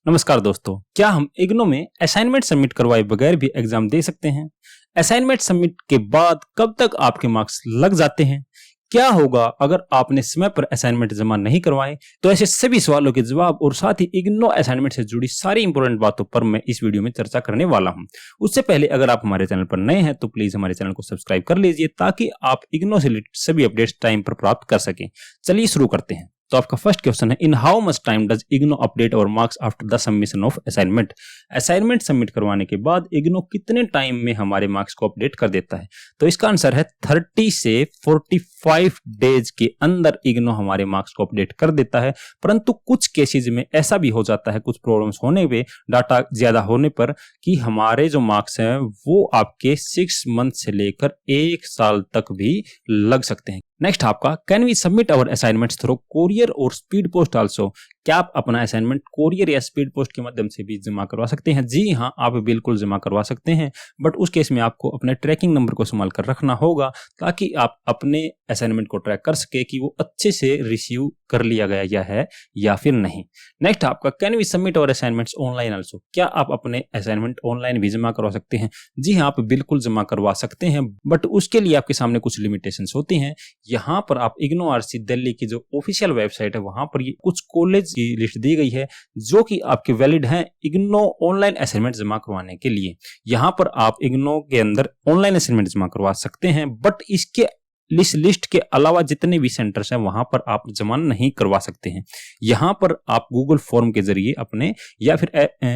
नमस्कार दोस्तों, क्या हम इग्नू में असाइनमेंट सबमिट करवाए बगैर भी एग्जाम दे सकते हैं? असाइनमेंट सबमिट के बाद कब तक आपके मार्क्स लग जाते हैं? क्या होगा अगर आपने समय पर असाइनमेंट जमा नहीं करवाए? तो ऐसे सभी सवालों के जवाब और साथ ही इग्नू असाइनमेंट से जुड़ी सारी इंपॉर्टेंट बातों पर मैं इस वीडियो में चर्चा करने वाला हूं। उससे पहले अगर आप हमारे चैनल पर नए हैं तो प्लीज हमारे चैनल को सब्सक्राइब कर लीजिए ताकि आप इग्नू से रिलेटेड सभी अपडेट्स टाइम पर प्राप्त कर सकें। चलिए शुरू करते हैं। तो आपका फर्स्ट क्वेश्चन है, in how much time does IGNOU update और marks after the submission of assignment? Assignment submit करवाने के बाद इग्नू कितने टाइम में हमारे मार्क्स को अपडेट कर देता है? तो इसका आंसर है 30 से 45 डेज के अंदर इग्नू हमारे मार्क्स को अपडेट कर देता है। परंतु कुछ केसेज में ऐसा भी हो जाता है, कुछ प्रॉब्लम्स होने पे, डाटा ज्यादा होने पर, कि हमारे जो मार्क्स हैं वो आपके 6 मंथ से लेकर 1 साल तक भी लग सकते हैं। नेक्स्ट आपका, can we submit our assignments through courier और स्पीड पोस्ट आल्सो? क्या आप अपना असाइनमेंट कोरियर या स्पीड पोस्ट के माध्यम से भी जमा करवा सकते हैं? जी हाँ, आप बिल्कुल जमा करवा सकते हैं, बट उस केस में आपको अपने ट्रैकिंग नंबर को संभाल कर रखना होगा ताकि आप अपने असाइनमेंट को ट्रैक कर सके कि वो अच्छे से रिसीव कर लिया गया है या फिर नहीं। नेक्स्ट आपका, can we submit our assignments online also? क्या आप अपने असाइनमेंट ऑनलाइन भी जमा करवा सकते हैं? जी हाँ, आप बिल्कुल जमा करवा सकते हैं, बट उसके लिए आपके सामने कुछ लिमिटेशंस होती हैं। यहाँ पर आप इग्नू आरसी दिल्ली की जो ऑफिशियल वेबसाइट है वहां पर ये कुछ कॉलेज की लिस्ट दी गई है जो कि आपके वैलिड हैं इग्नू ऑनलाइन असाइनमेंट जमा करवाने के लिए। यहाँ पर आप इग्नू के अंदर ऑनलाइन असाइनमेंट जमा करवा सकते हैं, बट इसके इस लिस्ट के अलावा जितने भी सेंटर्स हैं वहां पर आप जमा नहीं करवा सकते हैं। यहां पर आप गूगल फॉर्म के जरिए अपने या फिर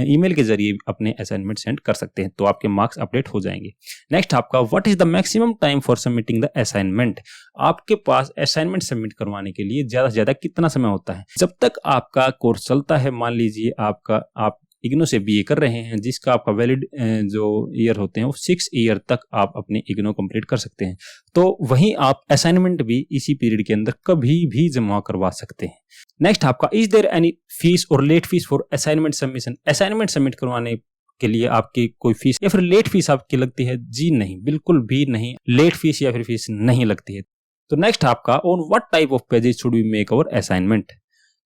ईमेल के जरिए अपने असाइनमेंट सेंड कर सकते हैं, तो आपके मार्क्स अपडेट हो जाएंगे। नेक्स्ट आपका, what is the maximum time for submitting the assignment? आपके पास असाइनमेंट सबमिट करवाने के लिए ज्यादा से ज्यादा कितना समय होता है? जब तक आपका कोर्स चलता है, मान लीजिए आप इग्नू से बीए कर रहे हैं जिसका आपका वैलिड जो ईयर होते हैं वो 6 ईयर तक आप अपने इग्नू कंप्लीट कर सकते हैं, तो वहीं आप असाइनमेंट भी इसी पीरियड के अंदर कभी भी जमा करवा सकते हैं। नेक्स्ट आपका, is there any fees or late fees for assignment submission? Assignment submit करवाने के लिए आपकी कोई फीस या फिर लेट फीस आपकी लगती है? जी नहीं, बिल्कुल भी नहीं, लेट फीस या फिर फीस नहीं लगती है। तो नेक्स्ट आपका, on what type of pages should we make our assignment?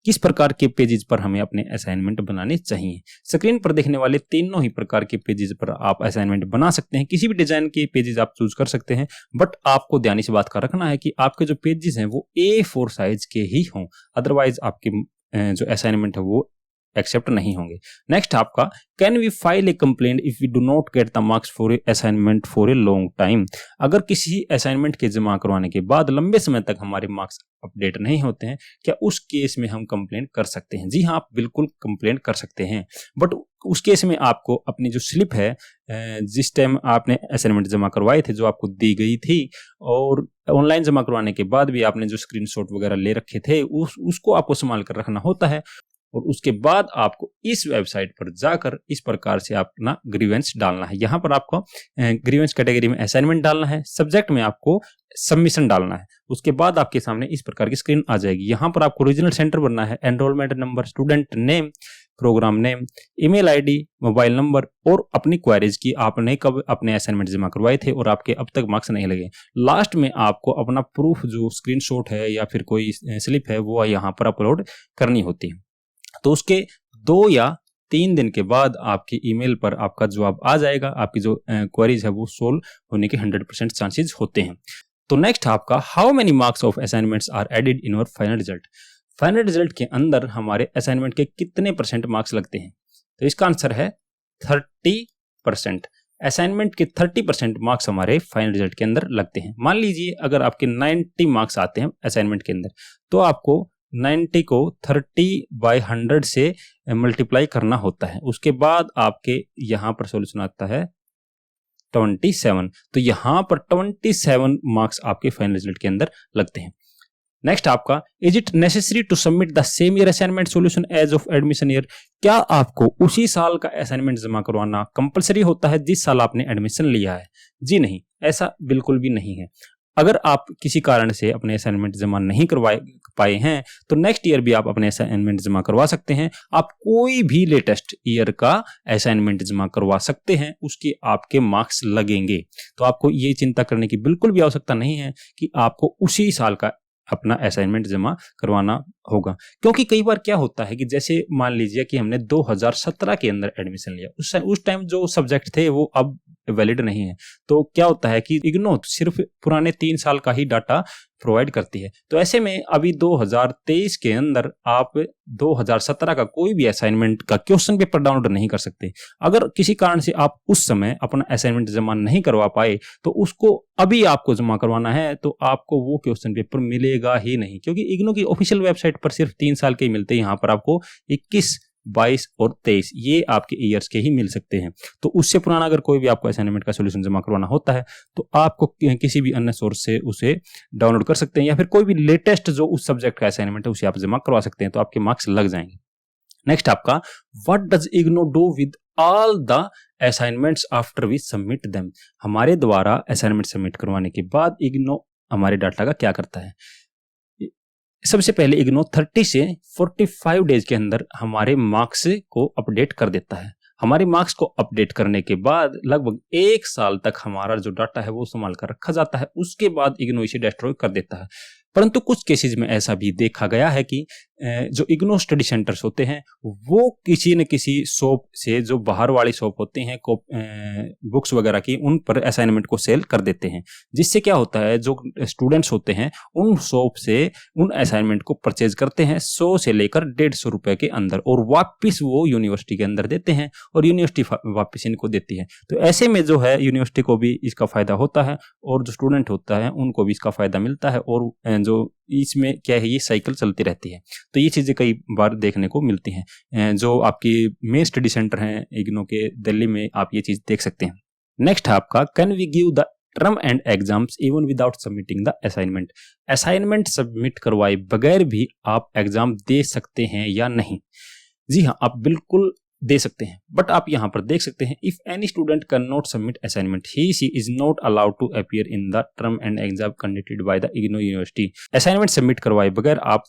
किस प्रकार के पेजेस पर हमें अपने असाइनमेंट बनाने चाहिए? स्क्रीन पर देखने वाले तीनों ही प्रकार के पेजेस पर आप असाइनमेंट बना सकते हैं। किसी भी डिजाइन के पेजेस आप चूज कर सकते हैं, बट आपको ध्यान इस बात का रखना है कि आपके जो पेजेस हैं वो A4 साइज के ही हों, अदरवाइज आपके जो असाइनमेंट है वो एक्सेप्ट नहीं होंगे। नेक्स्ट आपका, can we file a complaint if we do not get the marks for a assignment for a long time? अगर किसी असाइनमेंट के जमा करवाने के बाद लंबे समय तक हमारे मार्क्स अपडेट नहीं होते हैं, क्या उस केस में हम कंप्लेंट कर सकते हैं? जी हाँ, आप बिल्कुल कंप्लेंट कर सकते हैं, बट उस केस में आपको अपनी जो स्लिप है जिस टाइम आपने असाइनमेंट जमा करवाए थे, जो आपको दी गई थी, और ऑनलाइन जमा करवाने के बाद भी आपने जो स्क्रीनशॉट वगैरह ले रखे थे उसको आपको संभाल कर रखना होता है, और उसके बाद आपको इस वेबसाइट पर जाकर इस प्रकार से अपना ग्रीवेंस डालना है। यहाँ पर आपको ग्रीवेंस कैटेगरी में असाइनमेंट डालना है, सब्जेक्ट में आपको सबमिशन डालना है। उसके बाद आपके सामने इस प्रकार की स्क्रीन आ जाएगी। यहाँ पर आपको ओरिजिनल सेंटर भरना है, enrolment number, student name, programme name, email ID, mobile number, और अपनी क्वेरीज की आपने कब अपने असाइनमेंट जमा करवाए थे और आपके अब तक मार्क्स नहीं लगे। लास्ट में आपको अपना प्रूफ जो स्क्रीनशॉट है या फिर कोई स्लिप है वो यहाँ पर अपलोड करनी होती है। तो उसके 2 या 3 दिन के बाद आपकी ईमेल पर आपका जवाब आ जाएगा। आपकी जो क्वेरीज है वो सोल्व होने के 100% चांसेस होते हैं। तो नेक्स्ट आपका, how many marks of assignments are added in your final result? Final result के अंदर हमारे असाइनमेंट के कितने % मार्क्स लगते हैं? तो इसका आंसर है 30%। असाइनमेंट के 30% मार्क्स हमारे फाइनल रिजल्ट के अंदर लगते हैं। मान लीजिए अगर आपके 90 मार्क्स आते हैं असाइनमेंट के अंदर, तो आपको 90 को 30/100 से मल्टीप्लाई करना होता है। उसके बाद आपके यहाँ पर सॉल्यूशन आता है 27। तो यहाँ पर 27 मार्क्स आपके फाइनल रिजल्ट के अंदर लगते हैं। नेक्स्ट आपका, is it necessary to submit the same year assignment solution as of admission year? क्या आपको उसी साल का असाइनमेंट जमा करवाना कंपलसरी होता है जिस साल आपने एडमिशन लिया है? जी नहीं, ऐसा बिल्कुल भी नहीं है। अगर आप किसी कारण से अपने असाइनमेंट जमा नहीं करवाए पाए हैं तो नेक्स्ट ईयर भी आप अपने असाइनमेंट जमा करवा सकते हैं। आप कोई भी लेटेस्ट ईयर का असाइनमेंट जमा करवा सकते हैं, उसके आपके मार्क्स लगेंगे। तो आपको ये चिंता करने की बिल्कुल भी आवश्यकता नहीं है कि आपको उसी साल का अपना असाइनमेंट जमा करवाना होगा। क्योंकि कई बार क्या होता है कि जैसे मान लीजिए कि हमने 2017 के अंदर एडमिशन लिया, उस टाइम जो सब्जेक्ट थे वो अब वैलिड नहीं है, तो क्या होता है कि इग्नो सिर्फ पुराने 3 साल का ही डाटा प्रोवाइड करती है। तो ऐसे में अभी 2023 के अंदर आप 2017 का कोई भी असाइनमेंट का क्वेश्चन पेपर डाउनलोड नहीं कर सकते। अगर किसी कारण से आप उस समय अपना असाइनमेंट जमा नहीं करवा पाए तो उसको अभी आपको जमा करवाना है, तो आपको वो क्वेश्चन पेपर मिलेगा ही नहीं, क्योंकि इग्नो की ऑफिशियल वेबसाइट पर सिर्फ 3 साल के ही मिलते हैं। यहाँ पर आपको 21, 22 और 23 ये आपके ईयर्स के ही मिल सकते हैं। तो उससे पुराना अगर कोई भी आपको असाइनमेंट का सॉल्यूशन जमा करवाना होता है तो आपको किसी भी अन्य सोर्स से उसे डाउनलोड कर सकते हैं, या फिर कोई भी लेटेस्ट जो उस सब्जेक्ट का असाइनमेंट है उसे आप जमा करवा सकते हैं, तो आपके मार्क्स लग जाएंगे। नेक्स्ट आपका, what does IGNOU do with all the assignments after we submit them. हमारे द्वारा असाइनमेंट सबमिट करवाने के बाद इग्नो हमारे डाटा का क्या करता है। सबसे पहले इग्नो 30 से 45 डेज के अंदर हमारे मार्क्स को अपडेट कर देता है। हमारे मार्क्स को अपडेट करने के बाद लगभग 1 साल तक हमारा जो डाटा है वो संभाल कर रखा जाता है। उसके बाद इग्नो इसे डिस्ट्रॉय कर देता है। परंतु कुछ केसेस में ऐसा भी देखा गया है कि जो इग्नो स्टडी सेंटर्स होते हैं वो किसी न किसी शॉप से, जो बाहर वाली शॉप होती हैं बुक्स वगैरह की, उन पर असाइनमेंट को सेल कर देते हैं, जिससे क्या होता है जो स्टूडेंट्स होते हैं उन शॉप से उन असाइनमेंट को परचेज करते हैं 100 से लेकर 150 रुपए के अंदर, और वापस वो यूनिवर्सिटी के अंदर देते हैं और यूनिवर्सिटी वापस इनको देती है। तो ऐसे में जो है यूनिवर्सिटी को भी इसका फायदा होता है और जो स्टूडेंट होता है उनको भी इसका फायदा मिलता है, और जो इसमें क्या है ये साइकिल चलती रहती है। तो ये चीज़ें कई बार देखने को मिलती हैं। जो आपकी मेन स्टडी सेंटर हैं इग्नो के दिल्ली में, आप ये चीज़ देख सकते हैं। नेक्स्ट आपका, can we give the term end exams even without submitting the assignment. Assignment submit करवाए बगैर भी आप एग्जाम दे सकते हैं या नहीं। जी हाँ, आप बिल्कुल दे सकते हैं, बट आप यहां पर देख सकते हैं, if any student can not submit assignment he she is not allowed to appear in the term end exam conducted by the IGNOU university. Assignment submit करवाए बगैर आप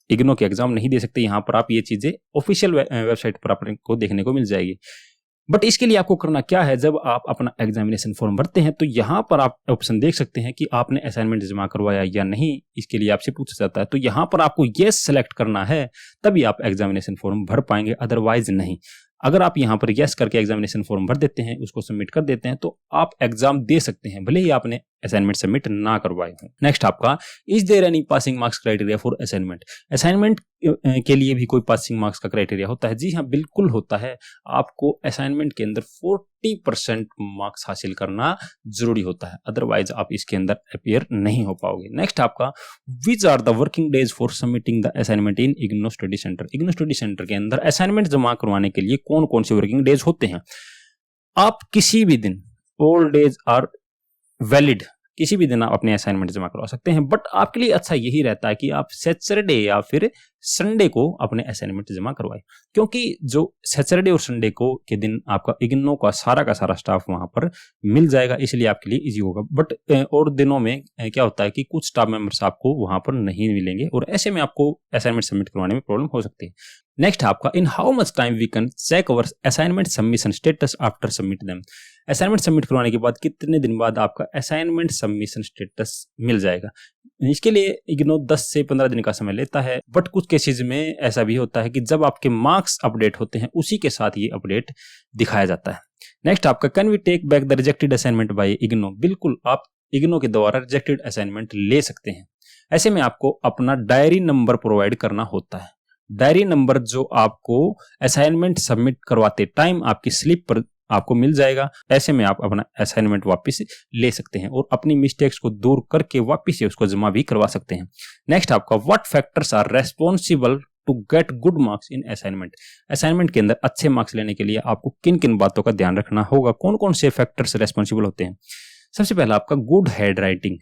इग्नो के एग्जाम नहीं दे सकते। यहाँ पर आप ये चीजें ऑफिशियल वेबसाइट पर आपको देखने को मिल जाएगी। बट इसके लिए आपको करना क्या है, जब आप अपना एग्जामिनेशन फॉर्म भरते हैं तो यहाँ पर आप ऑप्शन देख सकते हैं कि आपने असाइनमेंट जमा करवाया या नहीं, इसके लिए आपसे पूछा जाता है। तो यहाँ पर आपको यस सेलेक्ट करना है, तभी आप एग्जामिनेशन फॉर्म भर पाएंगे, अदरवाइज नहीं। अगर आप यहाँ पर यस करके एग्जामिनेशन फॉर्म भर देते हैं, उसको सबमिट कर देते हैं, तो आप एग्जाम दे सकते हैं भले ही आपने असाइनमेंट सबमिट ना करवाए हो। नेक्स्ट आपका, is there any passing marks criteria for assignment. Assignment के लिए भी कोई पासिंग मार्क्स का क्राइटेरिया होता है? जी हाँ, बिल्कुल होता है। आपको असाइनमेंट के अंदर 40% मार्क्स हासिल करना जरूरी होता है, अदरवाइज आप इसके अंदर अपीयर नहीं हो पाओगे। नेक्स्ट आपका, which are the working days for submitting the assignment in IGNOU study centre. IGNOU study centre के अंदर असाइनमेंट जमा करवाने के लिए कौन कौन से वर्किंग डेज होते हैं? आप किसी भी दिन, ऑल डेज आर वैलिड, किसी भी दिन आप अपने असाइनमेंट जमा करवा सकते हैं। बट आपके लिए अच्छा यही रहता है कि आप सैटरडे या फिर संडे को अपने असाइनमेंट जमा करवाएं, क्योंकि जो सैटरडे और संडे को के दिन आपका इग्नो का सारा स्टाफ वहां पर मिल जाएगा, इसलिए आपके लिए इजी होगा। बट और दिनों में क्या होता है कि कुछ स्टाफ मेंबर्स आपको वहां पर नहीं मिलेंगे, और ऐसे में आपको असाइनमेंट सबमिट करवाने में प्रॉब्लम हो सकती है। नेक्स्ट आपका, in how much time we can check our assignment submission status after submit them. Assignment submit करवाने के बाद कितने दिन बाद आपका असाइनमेंट सबमिशन स्टेटस मिल जाएगा? इसके लिए इग्नो 10 से 15 दिन का समय लेता है। बट कुछ केसेस में ऐसा भी होता है कि जब आपके मार्क्स अपडेट होते हैं उसी के साथ ये अपडेट दिखाया जाता है। नेक्स्ट आपका, can we take back the rejected assignment by IGNOU. बिल्कुल, आप इग्नो के द्वारा रिजेक्टेड असाइनमेंट ले सकते हैं। ऐसे में आपको अपना डायरी नंबर प्रोवाइड करना होता है। डायरी नंबर जो आपको असाइनमेंट सबमिट करवाते टाइम आपकी स्लिप पर आपको मिल जाएगा। ऐसे में आप अपना असाइनमेंट वापस ले सकते हैं और अपनी मिस्टेक्स को दूर करके वापस से उसको जमा भी करवा सकते हैं। नेक्स्ट आपका, what factors are responsible to get good marks in assignment. Assignment के अंदर अच्छे मार्क्स लेने के लिए आपको किन किन बातों का ध्यान रखना होगा, कौन कौन से फैक्टर्स रेस्पॉन्सिबल होते हैं? सबसे पहला आपका गुड हैंड राइटिंग।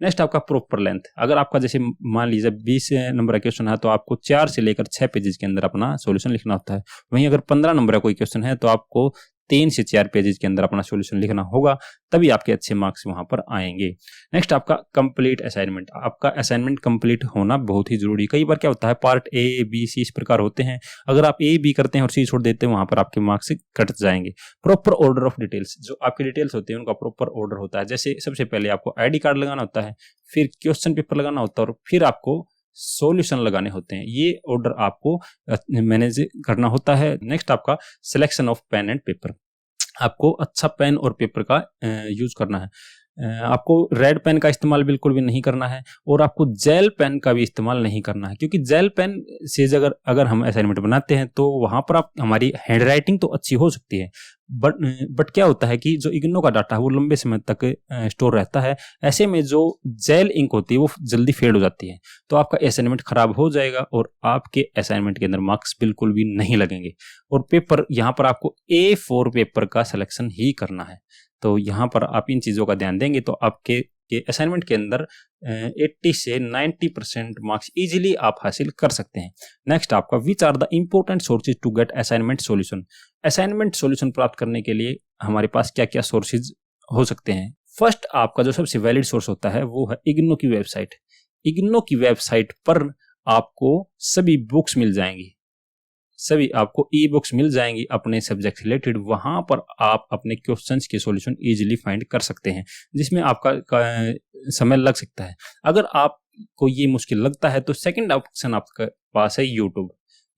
नेक्स्ट आपका प्रॉपर लेंथ। अगर आपका जैसे मान लीजिए 20 नंबर का क्वेश्चन है तो आपको 4 से लेकर 6 पेजेस के अंदर अपना सॉल्यूशन लिखना होता है। वहीं अगर 15 नंबर का कोई क्वेश्चन है तो आपको 3 से 4 पेजेस के अंदर अपना सॉल्यूशन लिखना होगा, तभी आपके अच्छे मार्क्स वहां पर आएंगे। नेक्स्ट आपका कंप्लीट असाइनमेंट। आपका असाइनमेंट कंप्लीट होना बहुत ही जरूरी। कई बार क्या होता है, पार्ट ए बी सी इस प्रकार होते हैं, अगर आप ए बी करते हैं और सी छोड़ देते हैं, वहां पर आपके मार्क्स कट जाएंगे। प्रॉपर ऑर्डर ऑफ डिटेल्स, जो आपकी डिटेल्स होती है उनका प्रॉपर ऑर्डर होता है। जैसे सबसे पहले आपको आईडी कार्ड लगाना होता है, फिर क्वेश्चन पेपर लगाना होता है और फिर आपको सॉल्यूशन लगाने होते हैं। ये ऑर्डर आपको मैनेज करना होता है। नेक्स्ट आपका selection of pen and paper. आपको अच्छा पेन और पेपर का यूज करना है। आपको रेड पेन का इस्तेमाल बिल्कुल भी नहीं करना है और आपको जेल पेन का भी इस्तेमाल नहीं करना है, क्योंकि जेल पेन से अगर हम असाइनमेंट बनाते हैं तो वहां पर हमारी हैंड राइटिंग तो अच्छी हो सकती है, बट क्या होता है कि जो इग्नो का डाटा है वो लंबे समय तक स्टोर रहता है। ऐसे में जो जेल इंक होती है वो जल्दी फेड हो जाती है, तो आपका असाइनमेंट खराब हो जाएगा और आपके असाइनमेंट के अंदर मार्क्स बिल्कुल भी नहीं लगेंगे। और पेपर, यहाँ पर आपको A4 पेपर का सिलेक्शन ही करना है, तो यहाँ पर आप इन चीज़ों का ध्यान देंगे तो आपके असाइनमेंट के अंदर 80 से 90% मार्क्स इजीली आप हासिल कर सकते हैं। नेक्स्ट आपका which are the important sources to get assignment solution. Assignment solution प्राप्त करने के लिए हमारे पास क्या क्या सोर्सेज हो सकते हैं। फर्स्ट आपका जो सबसे वैलिड सोर्स होता है वो है इग्नो की वेबसाइट। इग्नो की वेबसाइट पर आपको सभी बुक्स मिल जाएंगी, सभी आपको ई बुक्स मिल जाएंगी अपने सब्जेक्ट से रिलेटेड। वहां पर आप अपने क्वेश्चंस के सॉल्यूशन इजीली फाइंड कर सकते हैं, जिसमें आपका समय लग सकता है। अगर आपको ये मुश्किल लगता है तो सेकंड ऑप्शन आपके पास है यूट्यूब।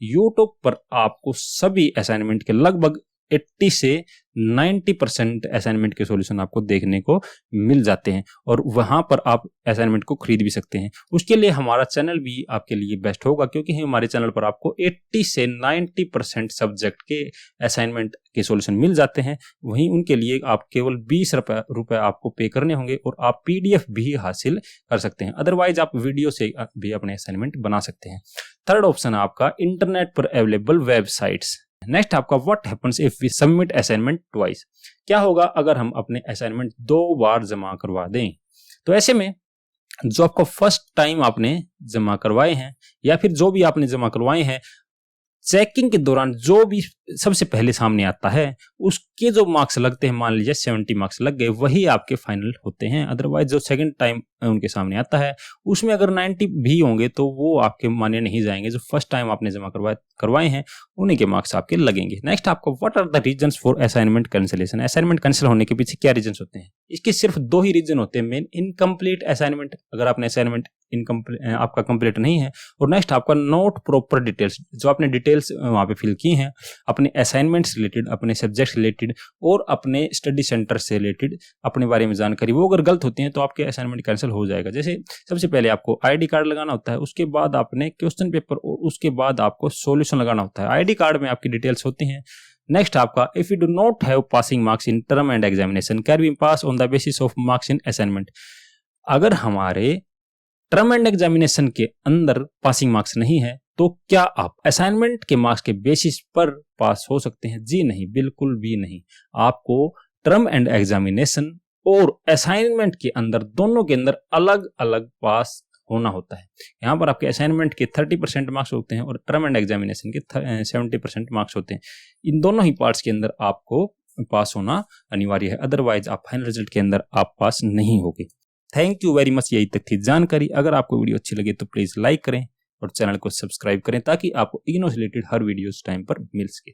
यूट्यूब पर आपको सभी असाइनमेंट के लगभग 80 से 90% असाइनमेंट के सॉल्यूशन आपको देखने को मिल जाते हैं और वहां पर आप असाइनमेंट को खरीद भी सकते हैं। उसके लिए हमारा चैनल भी आपके लिए बेस्ट होगा, क्योंकि हमारे चैनल पर आपको 80 से 90% सब्जेक्ट के असाइनमेंट के सॉल्यूशन मिल जाते हैं। वहीं उनके लिए आप केवल 20 रुपए आपको पे करने होंगे और आप PDF भी हासिल कर सकते हैं। अदरवाइज आप वीडियो से भी अपने असाइनमेंट बना सकते हैं। थर्ड ऑप्शन आपका इंटरनेट पर अवेलेबल वेबसाइट्स। नेक्स्ट आपका what happens if we submit assignment twice. क्या होगा अगर हम अपने असाइनमेंट 2 बार जमा करवा दें। तो ऐसे में जो आपको फर्स्ट टाइम आपने जमा करवाए हैं या फिर जो भी आपने जमा करवाए हैं, चेकिंग के दौरान जो भी सबसे पहले सामने आता है उसके जो मार्क्स लगते हैं, मान लीजिए 70 मार्क्स लग गए, वही आपके फाइनल होते हैं। अदरवाइज जो सेकंड टाइम उनके सामने आता है उसमें अगर 90 भी होंगे तो वो आपके माने नहीं जाएंगे। जो फर्स्ट टाइम आपने जमा करवाए हैं उन्हीं के मार्क्स आपके लगेंगे। नेक्स्ट आपको what are the reasons for assignment cancellation. Assignment cancel होने के पीछे क्या रीजंस होते हैं? इसके सिर्फ 2 ही रीजन होते हैं मेन। इनकम्प्लीट असाइनमेंट, अगर आपने असाइनमेंट आपका कंप्लीट नहीं है, और नेक्स्ट आपका नॉट प्रॉपर डिटेल्स, जो आपने डिटेल्स वहां पे फिल की हैं अपने असाइनमेंट्स रिलेटेड, अपने सब्जेक्ट्स रिलेटेड और अपने स्टडी सेंटर से रिलेटेड अपने बारे में जानकारी, वो अगर गलत होती है तो आपके असाइनमेंट कैंसिल हो जाएगा। जैसे सबसे पहले आपको आईडी कार्ड लगाना होता है, उसके बाद आपने क्वेश्चन पेपर और उसके बाद आपको सॉल्यूशन लगाना होता है। आईडी कार्ड में आपकी डिटेल्स होती हैं। नेक्स्ट आपका if you do not have passing marks in term and examination can be pass on the basis of marks in assignment. अगर हमारे टर्म एंड एग्जामिनेशन के अंदर पासिंग मार्क्स नहीं है तो क्या आप असाइनमेंट के मार्क्स के बेसिस पर पास हो सकते हैं? जी नहीं, बिल्कुल भी नहीं। आपको टर्म एंड एग्जामिनेशन और असाइनमेंट के अंदर, दोनों के अंदर अलग अलग पास होना होता है। यहाँ पर आपके असाइनमेंट के 30% मार्क्स होते हैं और टर्म एंड एग्जामिनेशन के 70% मार्क्स होते हैं। इन दोनों ही पार्ट्स के अंदर आपको पास होना अनिवार्य है, अदरवाइज आप फाइनल रिजल्ट के अंदर आप पास नहीं होगे। Thank you very much. यही तक थी जानकारी। अगर आपको वीडियो अच्छी लगे तो प्लीज लाइक करें और चैनल को सब्सक्राइब करें ताकि आपको इग्नो से रिलेटेड हर वीडियोस टाइम पर मिल सके।